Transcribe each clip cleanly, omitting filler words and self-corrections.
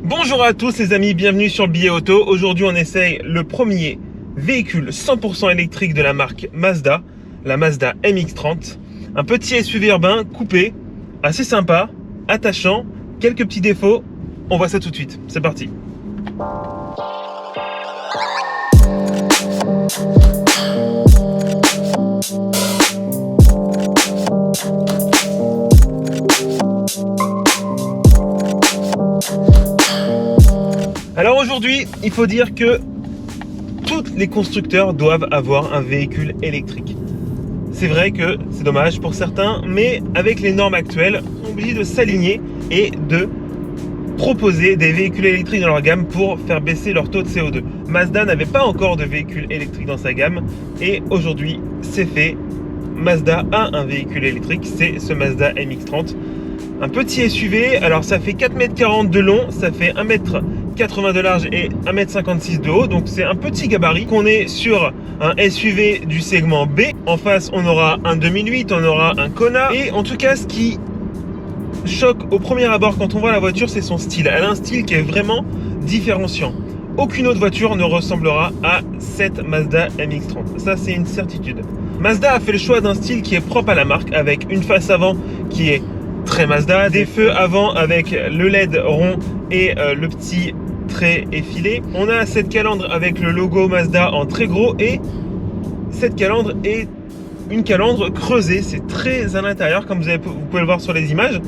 Bonjour à tous les amis, bienvenue sur le billet auto. Aujourd'hui on essaye le premier véhicule 100% électrique de la marque Mazda, la Mazda MX-30. Un petit SUV urbain coupé, assez sympa, attachant, quelques petits défauts. On voit ça tout de suite, c'est parti. Alors aujourd'hui, il faut dire que tous les constructeurs doivent avoir un véhicule électrique. C'est vrai que c'est dommage pour certains, mais avec les normes actuelles, on est obligé de s'aligner et de proposer des véhicules électriques dans leur gamme pour faire baisser leur taux de CO2. Mazda n'avait pas encore de véhicule électrique dans sa gamme et aujourd'hui c'est fait. Mazda a un véhicule électrique, c'est ce Mazda MX-30. Un petit SUV, alors ça fait 4,40 m de long, ça fait 1,80 m de large et 1,56 m de haut, donc c'est un petit gabarit. On est sur un SUV du segment B. En face, on aura un 2008, on aura un Kona. Et en tout cas, ce qui choque au premier abord quand on voit la voiture, c'est son style. Elle a un style qui est vraiment différenciant. Aucune autre voiture ne ressemblera à cette Mazda MX-30. Ça, c'est une certitude. Mazda a fait le choix d'un style qui est propre à la marque, avec une face avant qui est très Mazda, des feux avant avec le LED rond et le petit trait effilé. On a cette calandre avec le logo Mazda en très gros et cette calandre est une calandre creusée. C'est très à l'intérieur comme vous pouvez le voir sur les images.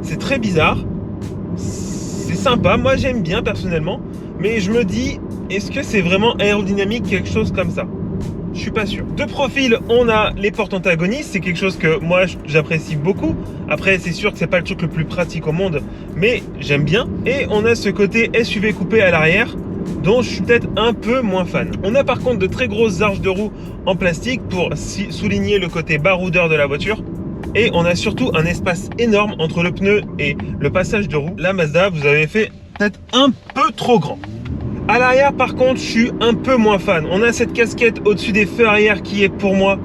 C'est très bizarre. C'est sympa, moi j'aime bien personnellement, mais je me dis, est-ce que c'est vraiment aérodynamique quelque chose comme ça? Je suis pas sûr. De profil, on a les portes antagonistes, c'est quelque chose que moi j'apprécie beaucoup. Après, c'est sûr que c'est pas le truc le plus pratique au monde, mais j'aime bien. Et on a ce côté SUV coupé à l'arrière, dont je suis peut-être un peu moins fan. On a par contre de très grosses arches de roue en plastique pour souligner le côté baroudeur de la voiture. Et on a surtout un espace énorme entre le pneu et le passage de roue. La Mazda, vous avez fait peut-être un peu trop grand. À l'arrière, par contre, je suis un peu moins fan. On a cette casquette au-dessus des feux arrière qui est pour moi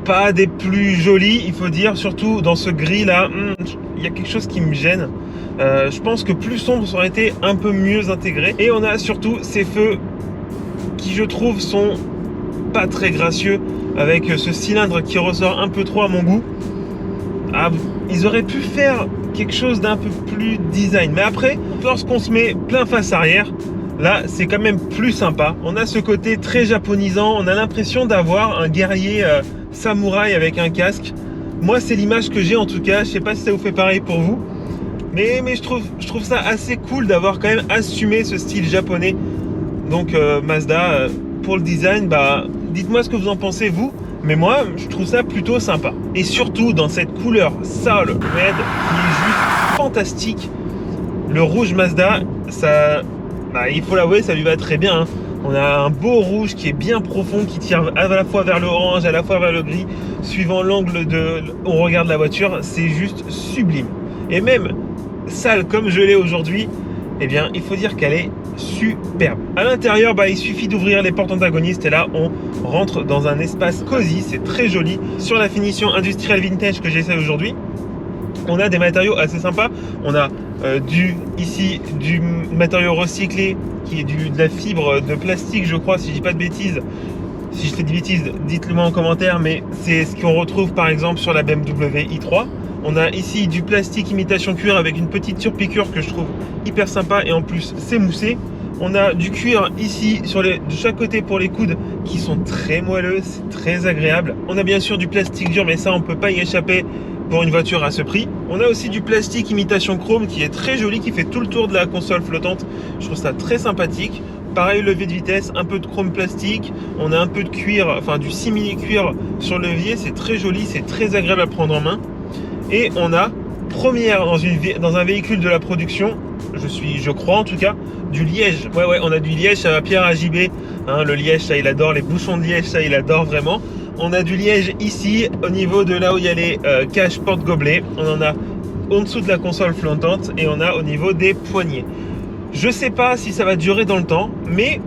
pas des plus jolies, il faut dire. Surtout dans ce gris-là, il y a quelque chose qui me gêne. Je pense que plus sombre, ça aurait été un peu mieux intégré. Et on a surtout ces feux qui, je trouve, sont pas très gracieux, avec ce cylindre qui ressort un peu trop à mon goût. Ah, ils auraient pu faire quelque chose d'un peu plus design. Mais après, lorsqu'on se met plein face arrière, là, c'est quand même plus sympa. On a ce côté très japonisant. On a l'impression d'avoir un guerrier samouraï avec un casque. Moi, c'est l'image que j'ai en tout cas. Je sais pas si ça vous fait pareil pour vous. Mais je trouve ça assez cool d'avoir quand même assumé ce style japonais. Donc Mazda, pour le design, dites-moi ce que vous en pensez vous. Mais moi, je trouve ça plutôt sympa. Et surtout dans cette couleur Soul Red qui est juste fantastique. Le rouge Mazda, ça... il faut l'avouer, ça lui va très bien. On a un beau rouge qui est bien profond, qui tire à la fois vers l'orange, à la fois vers le gris, suivant l'angle où on regarde la voiture. C'est juste sublime. Et même sale comme je l'ai aujourd'hui, eh bien, il faut dire qu'elle est superbe. À l'intérieur, il suffit d'ouvrir les portes antagonistes et là, on rentre dans un espace cosy. C'est très joli. Sur la finition industrielle vintage que j'essaie aujourd'hui, on a des matériaux assez sympas. On a du matériau recyclé qui est de la fibre de plastique, je crois, si je dis pas de bêtises. Si je fais des bêtises, dites-le moi en commentaire, mais c'est ce qu'on retrouve par exemple sur la BMW i3. On a ici du plastique imitation cuir avec une petite surpiqûre que je trouve hyper sympa et en plus c'est moussé. On a du cuir ici de chaque côté pour les coudes qui sont très moelleux, c'est très agréable. On a bien sûr du plastique dur, mais ça on peut pas y échapper pour une voiture à ce prix. On a aussi du plastique imitation chrome qui est très joli, qui fait tout le tour de la console flottante. Je trouve ça très sympathique. Pareil, levier de vitesse, un peu de chrome plastique. On a un peu de cuir, enfin du simili cuir sur le levier. C'est très joli, c'est très agréable à prendre en main. Et on a première dans un véhicule de la production, je crois en tout cas, du liège. Ouais, on a du liège, ça va Pierre à JB. Le liège, ça il adore. Les bouchons de liège, ça il adore vraiment. On a du liège ici, au niveau de là où il y a les caches porte-gobelets. On en a en dessous de la console flottante et on a au niveau des poignées. Je sais pas si ça va durer dans le temps, mais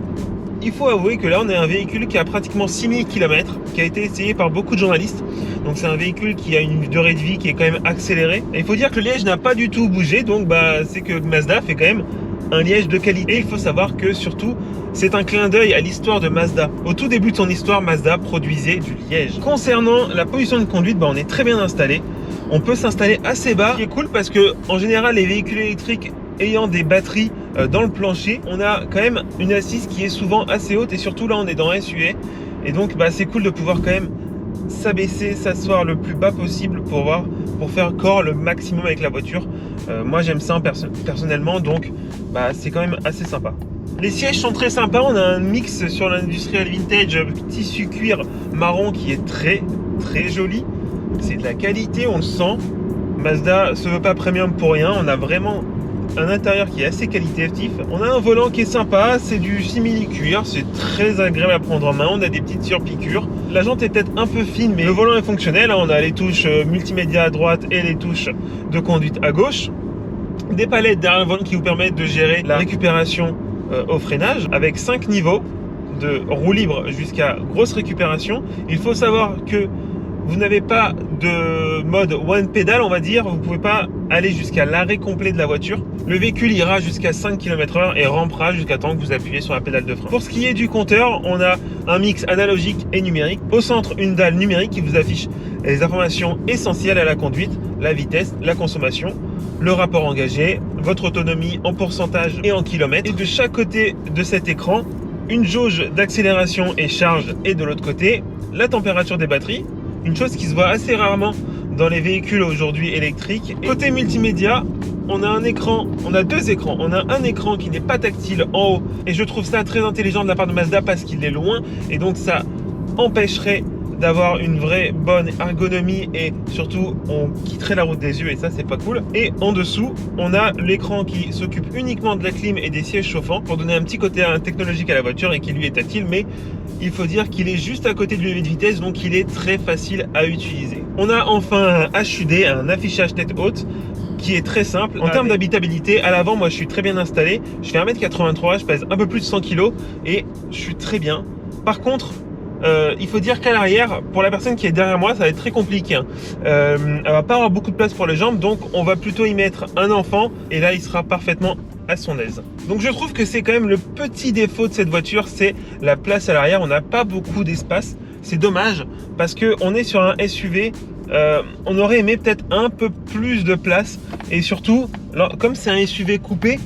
il faut avouer que là on a un véhicule qui a pratiquement 6000 km, qui a été essayé par beaucoup de journalistes. Donc c'est un véhicule qui a une durée de vie qui est quand même accélérée. Et il faut dire que le liège n'a pas du tout bougé, donc c'est que Mazda fait quand même un liège de qualité. Et il faut savoir que surtout, c'est un clin d'œil à l'histoire de Mazda. Au tout début de son histoire, Mazda produisait du liège. Concernant la position de conduite, on est très bien installé. On peut s'installer assez bas, ce qui est cool parce que en général, les véhicules électriques ayant des batteries dans le plancher, on a quand même une assise qui est souvent assez haute et surtout là, on est dans SUV. Et donc, c'est cool de pouvoir quand même s'abaisser, s'asseoir le plus bas possible pour faire corps le maximum avec la voiture. Moi j'aime ça personnellement, donc c'est quand même assez sympa. Les sièges sont très sympas, on a un mix sur l'industrial vintage tissu cuir marron qui est très très joli. C'est de la qualité, on le sent. Mazda se veut pas premium pour rien, on a vraiment un intérieur qui est assez qualitatif. On a un volant qui est sympa, c'est du simili-cuir, c'est très agréable à prendre en main, on a des petites surpiqûres. La jante est peut-être un peu fine, mais le volant est fonctionnel. On a les touches multimédia à droite et les touches de conduite à gauche. Des palettes derrière le volant qui vous permettent de gérer la récupération au freinage avec 5 niveaux de roue libre jusqu'à grosse récupération. Il faut savoir que vous n'avez pas de mode one pedal, on va dire. Vous ne pouvez pas aller jusqu'à l'arrêt complet de la voiture. Le véhicule ira jusqu'à 5 km/h et rampera jusqu'à temps que vous appuyez sur la pédale de frein. Pour ce qui est du compteur, on a un mix analogique et numérique. Au centre, une dalle numérique qui vous affiche les informations essentielles à la conduite, la vitesse, la consommation, le rapport engagé, votre autonomie en pourcentage et en kilomètres. Et de chaque côté de cet écran, une jauge d'accélération et charge, et de l'autre côté, la température des batteries. Une chose qui se voit assez rarement dans les véhicules aujourd'hui électriques. Côté multimédia, on a deux écrans. On a un écran qui n'est pas tactile en haut. Et je trouve ça très intelligent de la part de Mazda parce qu'il est loin. Et donc ça empêcherait d'avoir une vraie bonne ergonomie et surtout on quitterait la route des yeux et ça c'est pas cool. Et en dessous on a l'écran qui s'occupe uniquement de la clim et des sièges chauffants pour donner un petit côté technologique à la voiture et qui lui est tactile, mais il faut dire qu'il est juste à côté du levier de vitesse, donc il est très facile à utiliser. On a enfin un HUD, un affichage tête haute qui est très simple. En termes d'habitabilité, à l'avant moi je suis très bien installé, je fais 1m83, je pèse un peu plus de 100 kg et je suis très bien. Par contre il faut dire qu'à l'arrière, pour la personne qui est derrière moi, ça va être très compliqué. Elle va pas avoir beaucoup de place pour les jambes, donc on va plutôt y mettre un enfant et là il sera parfaitement à son aise. Donc je trouve que c'est quand même le petit défaut de cette voiture, c'est la place à l'arrière. On n'a pas beaucoup d'espace, c'est dommage parce que on est sur un SUV. On aurait aimé peut-être un peu plus de place et surtout, comme c'est un SUV coupé,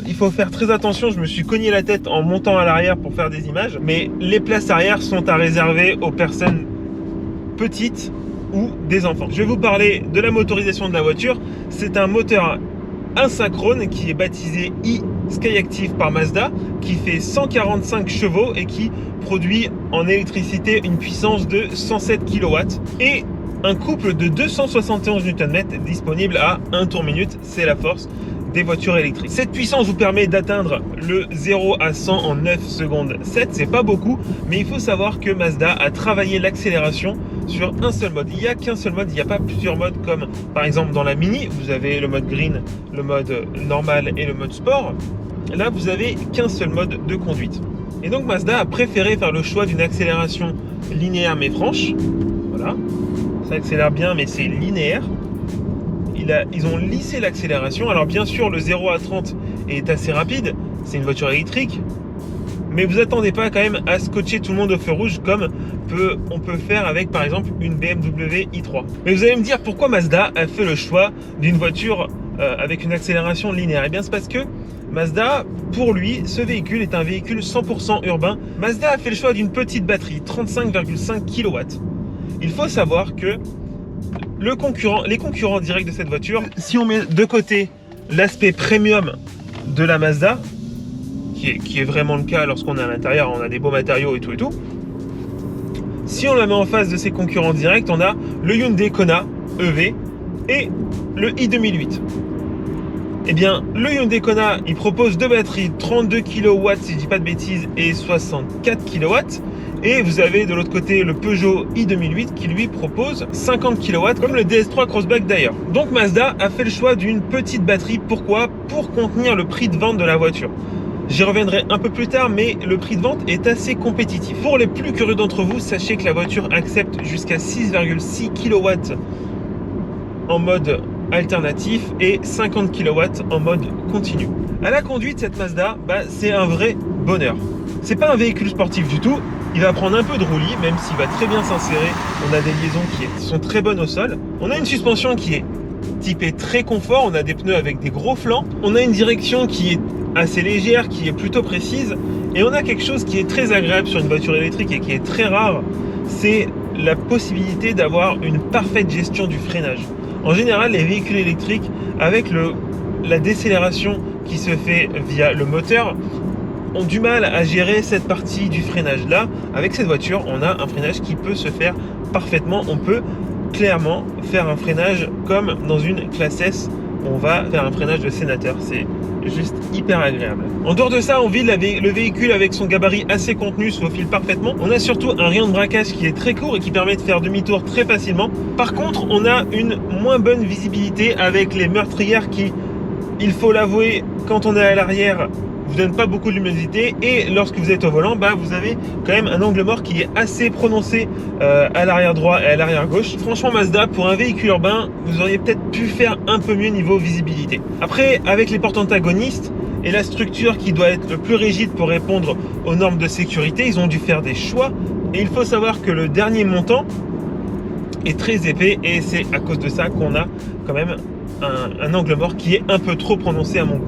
il faut faire très attention. Je me suis cogné la tête en montant à l'arrière pour faire des images, mais les places arrière sont à réserver aux personnes petites ou des enfants. Je vais vous parler de la motorisation de la voiture. C'est un moteur asynchrone qui est baptisé e-Skyactiv par Mazda, qui fait 145 chevaux et qui produit en électricité une puissance de 107 kW et un couple de 271 Nm disponible à 1 tour minute. C'est la force des voitures électriques. Cette puissance vous permet d'atteindre le 0 à 100 en 9 secondes 7, c'est pas beaucoup, mais il faut savoir que Mazda a travaillé l'accélération sur un seul mode. Il n'y a qu'un seul mode, il n'y a pas plusieurs modes comme par exemple dans la Mini, vous avez le mode green, le mode normal et le mode sport. Là, vous avez qu'un seul mode de conduite. Et donc Mazda a préféré faire le choix d'une accélération linéaire mais franche. Voilà, ça accélère bien mais c'est linéaire. Ils ont lissé l'accélération. Alors bien sûr, le 0 à 30 est assez rapide, c'est une voiture électrique, mais vous attendez pas quand même à scotcher tout le monde au feu rouge comme on peut faire avec par exemple une BMW i3. Mais vous allez me dire pourquoi Mazda a fait le choix d'une voiture avec une accélération linéaire. Et bien c'est parce que Mazda, pour lui, ce véhicule est un véhicule 100% urbain. Mazda a fait le choix d'une petite batterie, 35,5 kW. Il faut savoir que les concurrents directs de cette voiture, si on met de côté l'aspect premium de la Mazda, qui est vraiment le cas lorsqu'on est à l'intérieur, on a des beaux matériaux et tout, si on la met en face de ses concurrents directs, on a le Hyundai Kona EV et le i2008. Eh bien, le Hyundai Kona, il propose deux batteries, 32 kW si je dis pas de bêtises, et 64 kW. Et vous avez de l'autre côté le Peugeot i2008 qui lui propose 50 kW, comme le DS3 Crossback d'ailleurs. Donc Mazda a fait le choix d'une petite batterie. Pourquoi? Pour contenir le prix de vente de la voiture. J'y reviendrai un peu plus tard, mais le prix de vente est assez compétitif. Pour les plus curieux d'entre vous, sachez que la voiture accepte jusqu'à 6,6 kW en mode alternatif et 50 kW en mode continu. À la conduite, cette Mazda, c'est un vrai bonheur. C'est pas un véhicule sportif du tout. Il va prendre un peu de roulis, même s'il va très bien s'insérer. On a des liaisons qui sont très bonnes au sol. On a une suspension qui est typée très confort. On a des pneus avec des gros flancs. On a une direction qui est assez légère, qui est plutôt précise. Et on a quelque chose qui est très agréable sur une voiture électrique et qui est très rare. C'est la possibilité d'avoir une parfaite gestion du freinage. En général, les véhicules électriques, avec la décélération qui se fait via le moteur, ont du mal à gérer cette partie du freinage. Là, avec cette voiture, on a un freinage qui peut se faire parfaitement. On peut clairement faire un freinage comme dans une classe S. On va faire un freinage de sénateur. C'est juste hyper agréable. En dehors de ça, on vide le véhicule avec son gabarit assez contenu, se faufile parfaitement. On a surtout un rayon de braquage qui est très court et qui permet de faire demi-tour très facilement. Par contre, on a une moins bonne visibilité avec les meurtrières qui, il faut l'avouer, quand on est à l'arrière, vous donne pas beaucoup de luminosité, et lorsque vous êtes au volant, vous avez quand même un angle mort qui est assez prononcé à l'arrière droit et à l'arrière gauche. Franchement, Mazda, pour un véhicule urbain, vous auriez peut-être pu faire un peu mieux niveau visibilité. Après, avec les portes antagonistes et la structure qui doit être le plus rigide pour répondre aux normes de sécurité, ils ont dû faire des choix, et il faut savoir que le dernier montant est très épais, et c'est à cause de ça qu'on a quand même un angle mort qui est un peu trop prononcé à mon goût.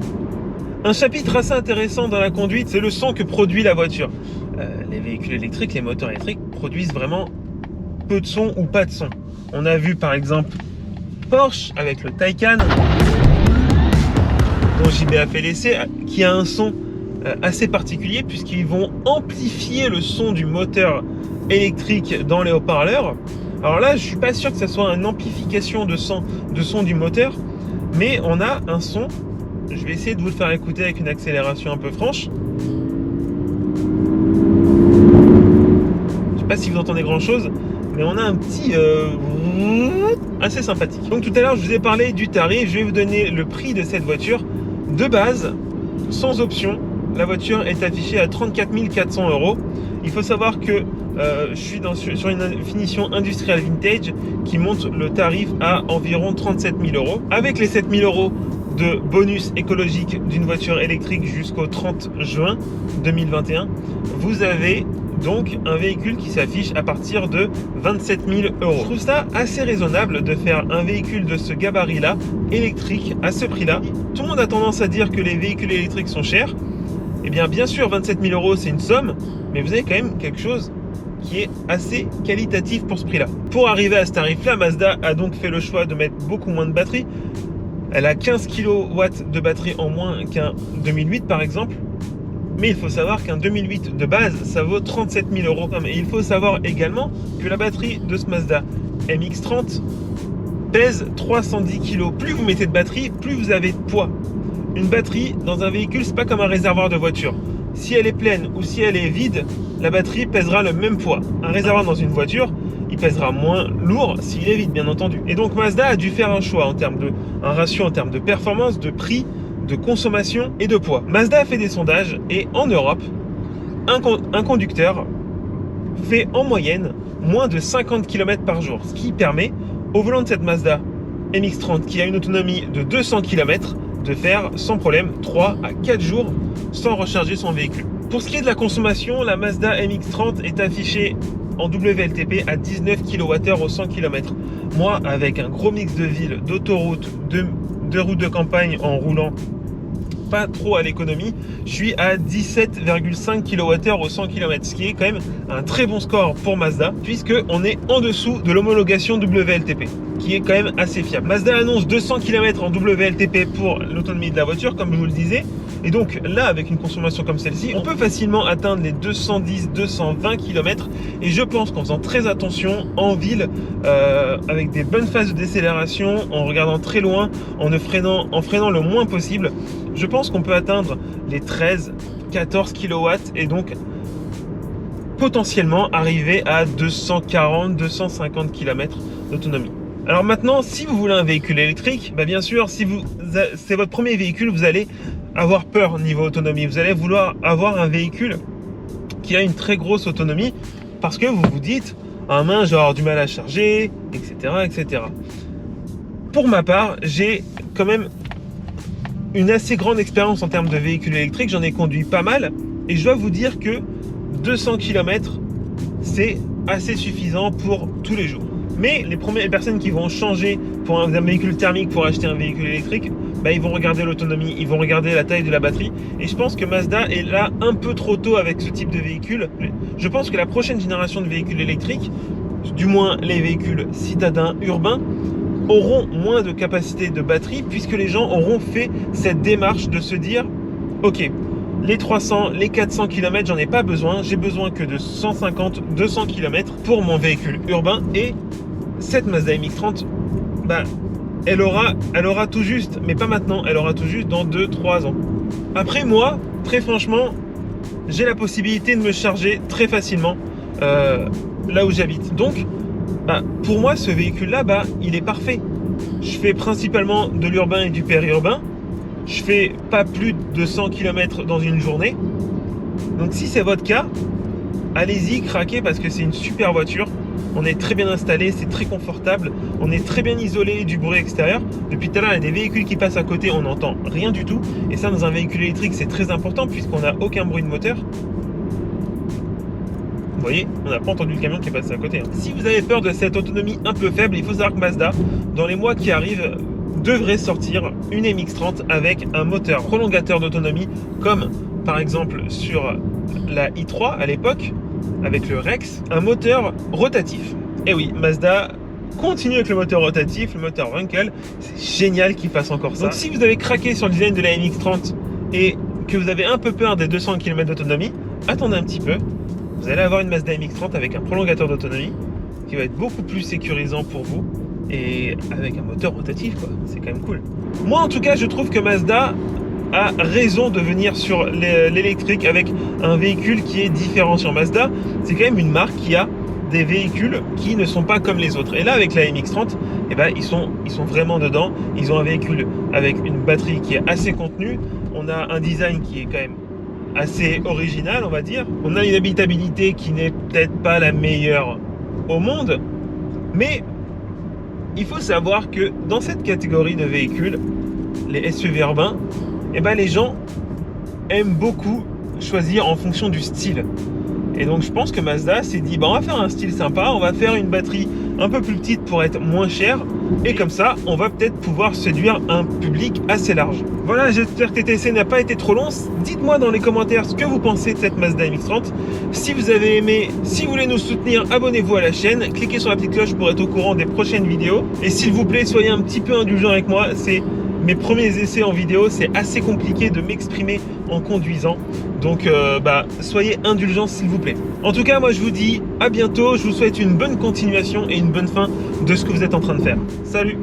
Un chapitre assez intéressant dans la conduite, c'est le son que produit la voiture. Les véhicules électriques, les moteurs électriques produisent vraiment peu de son ou pas de son. On a vu par exemple Porsche avec le Taycan, dont JB a fait l'essai, qui a un son assez particulier puisqu'ils vont amplifier le son du moteur électrique dans les haut-parleurs. Alors là, je suis pas sûr que ce soit une amplification de son du moteur, mais on a un son. Je vais essayer de vous le faire écouter avec une accélération un peu franche. Je sais pas si vous entendez grand chose, mais on a un petit assez sympathique. Donc tout à l'heure, je vous ai parlé du tarif. Je vais vous donner le prix de cette voiture. De base, sans option, la voiture est affichée à 34 400 €. Il faut savoir que je suis sur une finition industrielle vintage qui monte le tarif à environ 37 000 €. Avec les 7 000 € de bonus écologique d'une voiture électrique jusqu'au 30 juin 2021, vous avez donc un véhicule qui s'affiche à partir de 27 000 €. Je trouve ça assez raisonnable de faire un véhicule de ce gabarit-là, électrique, à ce prix-là. Tout le monde a tendance à dire que les véhicules électriques sont chers. Eh bien sûr, 27 000 € c'est une somme, mais vous avez quand même quelque chose qui est assez qualitatif pour ce prix-là. Pour arriver à ce tarif-là, Mazda a donc fait le choix de mettre beaucoup moins de batterie. Elle a 15 kW de batterie en moins qu'un 2008 par exemple. Mais il faut savoir qu'un 2008 de base, ça vaut 37 000 €. Et il faut savoir également que la batterie de ce Mazda MX-30 pèse 310 kg. Plus vous mettez de batterie, plus vous avez de poids. Une batterie dans un véhicule, c'est pas comme un réservoir de voiture. Si elle est pleine ou si elle est vide, la batterie pèsera le même poids. Un réservoir dans une voiture, il pèsera moins lourd s'il est vide, bien entendu. Et donc Mazda a dû faire un choix un ratio en termes de performance, de prix, de consommation et de poids. Mazda a fait des sondages et en Europe, un conducteur fait en moyenne moins de 50 km par jour, ce qui permet au volant de cette Mazda MX-30 qui a une autonomie de 200 km de faire sans problème 3 à 4 jours sans recharger son véhicule. Pour ce qui est de la consommation, la Mazda MX-30 est affichée en WLTP à 19 kWh au 100 km. Moi, avec un gros mix de ville, d'autoroute, de routes de campagne en roulant pas trop à l'économie, je suis à 17,5 kWh au 100 km, ce qui est quand même un très bon score pour Mazda, puisqu'on est en dessous de l'homologation WLTP, qui est quand même assez fiable. Mazda annonce 200 km en WLTP pour l'autonomie de la voiture, comme je vous le disais, et donc là, avec une consommation comme celle-ci, on peut facilement atteindre les 210-220 km, et je pense qu'en faisant très attention en ville, avec des bonnes phases de décélération, en regardant très loin, en freinant le moins possible, je pense qu'on peut atteindre les 13-14 kW et donc potentiellement arriver à 240-250 km d'autonomie. Alors maintenant, si vous voulez un véhicule électrique, bien sûr, si c'est votre premier véhicule, vous allez avoir peur niveau autonomie. Vous allez vouloir avoir un véhicule qui a une très grosse autonomie parce que vous vous dites, ah mince, je vais avoir du mal à charger, etc., etc. pour ma part, j'ai quand même une assez grande expérience en termes de véhicules électriques. J'en ai conduit pas mal et je dois vous dire que 200 km, c'est assez suffisant pour tous les jours. Mais les premières personnes qui vont changer pour un véhicule thermique pour acheter un véhicule électrique, bah, ils vont regarder l'autonomie, ils vont regarder la taille de la batterie. Et je pense que Mazda est là un peu trop tôt avec ce type de véhicule. Je pense que la prochaine génération de véhicules électriques, du moins les véhicules citadins urbains, auront moins de capacité de batterie puisque les gens auront fait cette démarche de se dire ok, les 300, les 400 km, j'en ai pas besoin, j'ai besoin que de 150, 200 km pour mon véhicule urbain. Et cette Mazda MX-30, bah, elle aura tout juste, mais pas maintenant, elle aura tout juste dans 2-3 ans. Après moi, très franchement, j'ai la possibilité de me charger très facilement là où j'habite. Donc, bah, pour moi, ce véhicule-là, bah, il est parfait. Je fais principalement de l'urbain et du périurbain. Je fais pas plus de 100 km dans une journée. Donc si c'est votre cas, allez-y, craquez parce que c'est une super voiture. On est très bien installé, c'est très confortable. On est très bien isolé du bruit extérieur. Depuis tout à l'heure, il y a des véhicules qui passent à côté, on n'entend rien du tout. Et ça, dans un véhicule électrique, c'est très important puisqu'on n'a aucun bruit de moteur. Vous voyez, on n'a pas entendu le camion qui est passé à côté. Si vous avez peur de cette autonomie un peu faible, il faut savoir que Mazda, dans les mois qui arrivent, devrait sortir une MX-30 avec un moteur prolongateur d'autonomie, comme par exemple sur la i3 à l'époque, avec le Rex, un moteur rotatif. Et oui, Mazda continue avec le moteur rotatif, le moteur Wankel. C'est génial qu'il fasse encore ça. Donc si vous avez craqué sur le design de la MX-30 et que vous avez un peu peur des 200 km d'autonomie, attendez un petit peu. Vous allez avoir une Mazda MX-30 avec un prolongateur d'autonomie qui va être beaucoup plus sécurisant pour vous et avec un moteur rotatif, quoi. C'est quand même cool. Moi, en tout cas, je trouve que Mazda a raison de venir sur l'électrique avec un véhicule qui est différent. Sur Mazda, c'est quand même une marque qui a des véhicules qui ne sont pas comme les autres. Et là, avec la MX-30, eh ben, ils sont vraiment dedans. Ils ont un véhicule avec une batterie qui est assez contenue. On a un design qui est quand même assez original, on va dire. On a une habitabilité qui n'est peut-être pas la meilleure au monde, mais il faut savoir que dans cette catégorie de véhicules, les SUV urbains, eh ben, les gens aiment beaucoup choisir en fonction du style. Et donc je pense que Mazda s'est dit, bah, on va faire un style sympa, on va faire une batterie un peu plus petite pour être moins chère, et comme ça, on va peut-être pouvoir séduire un public assez large. Voilà, j'espère que cet essai n'a pas été trop long. Dites-moi dans les commentaires ce que vous pensez de cette Mazda MX-30. Si vous avez aimé, si vous voulez nous soutenir, abonnez-vous à la chaîne, cliquez sur la petite cloche pour être au courant des prochaines vidéos. Et s'il vous plaît, soyez un petit peu indulgents avec moi, c'est mes premiers essais en vidéo, c'est assez compliqué de m'exprimer en conduisant. Donc soyez indulgents s'il vous plaît. En tout cas, moi je vous dis à bientôt, je vous souhaite une bonne continuation et une bonne fin de ce que vous êtes en train de faire. Salut!